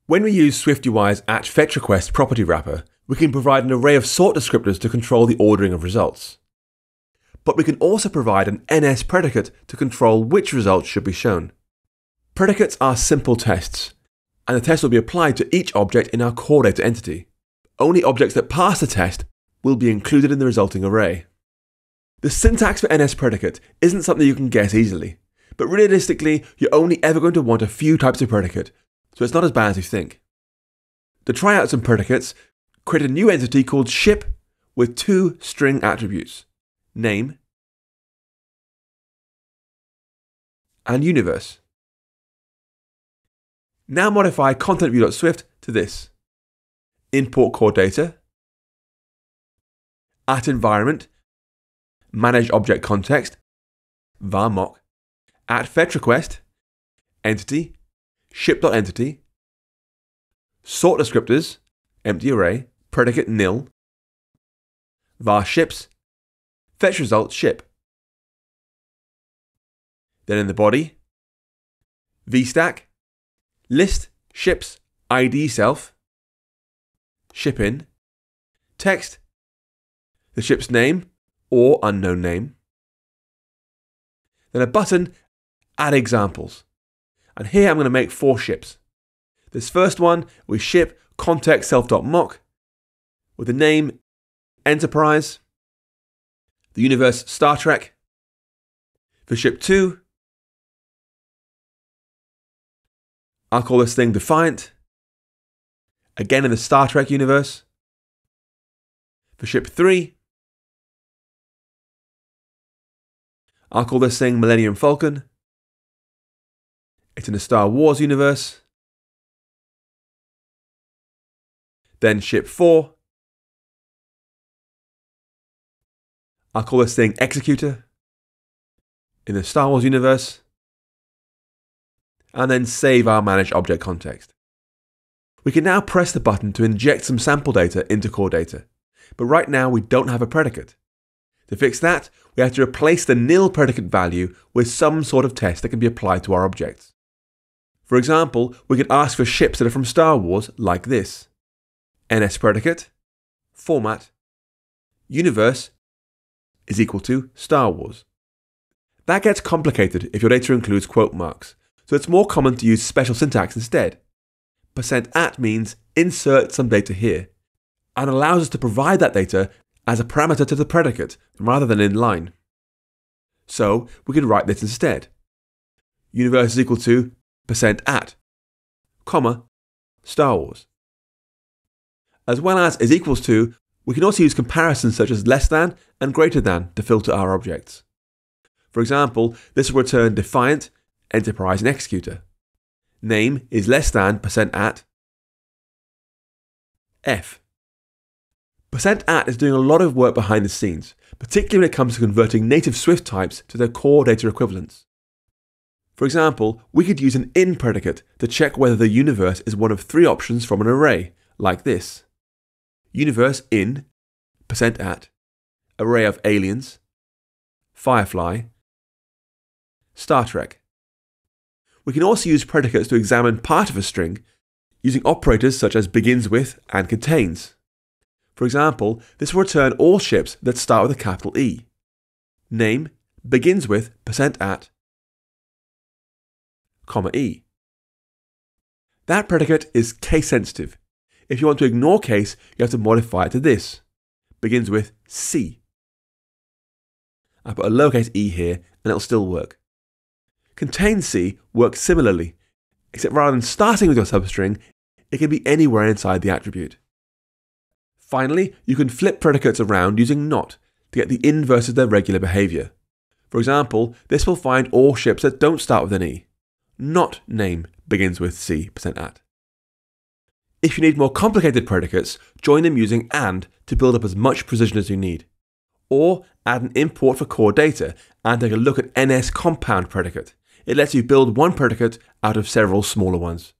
When we use SwiftUI's @fetchRequest property wrapper, we can provide an array of sort descriptors to control the ordering of results. But we can also provide an NSPredicate to control which results should be shown. Predicates are simple tests, and the test will be applied to each object in our core data entity. Only objects that pass the test will be included in the resulting array. The syntax for NSPredicate isn't something you can guess easily, but realistically, you're only ever going to want a few types of predicate, so it's not as bad as you think. To try out some predicates, create a new entity called ship with 2 string attributes, name and universe. Now modify content-view.swift to this. Import core data, @environment, manage object context, var mock, @fetchRequest, entity, ship.entity, sort descriptors, empty array, predicate nil, var ships, fetch result ship. Then in the body, vstack, list ships ID self, ship in, text, the ship's name or unknown name, then a button, add examples. And here I'm going to make 4 ships. This first one, we ship context self.mock with the name Enterprise, the universe Star Trek. For ship 2, I'll call this thing Defiant, again in the Star Trek universe. For ship 3, I'll call this thing Millennium Falcon. It's in the Star Wars universe. Then ship 4, I'll call this thing Executor in the Star Wars universe. And then save our manage object context. We can now press the button to inject some sample data into core data, but right now we don't have a predicate. To fix that, we have to replace the nil predicate value with some sort of test that can be applied to our objects. For example, we could ask for ships that are from Star Wars like this. NSPredicate, format, universe is equal to Star Wars. That gets complicated if your data includes quote marks, so it's more common to use special syntax instead. %at means insert some data here, and allows us to provide that data as a parameter to the predicate rather than in line. So we could write this instead. Universe is equal to %at, comma, Star Wars. As well as is equals to, we can also use comparisons such as less than and greater than to filter our objects. For example, this will return Defiant, Enterprise and Executor. Name is less than %at f. %at is doing a lot of work behind the scenes, particularly when it comes to converting native Swift types to their core data equivalents. For example, we could use an in predicate to check whether the universe is one of 3 options from an array, like this. Universe in %at, array of aliens, Firefly, Star Trek. We can also use predicates to examine part of a string using operators such as begins with and contains. For example, this will return all ships that start with a capital E. Name begins with %at, E. That predicate is case sensitive. If you want to ignore case, you have to modify it to this. Begins with C. I put a lowercase e here and it'll still work. Contain C works similarly, except rather than starting with your substring, it can be anywhere inside the attribute. Finally, you can flip predicates around using not to get the inverse of their regular behavior. For example, this will find all ships that don't start with an E. Not name begins with C %at. If you need more complicated predicates, join them using AND to build up as much precision as you need. Or add an import for core data and take a look at NS compound predicate. It lets you build one predicate out of several smaller ones.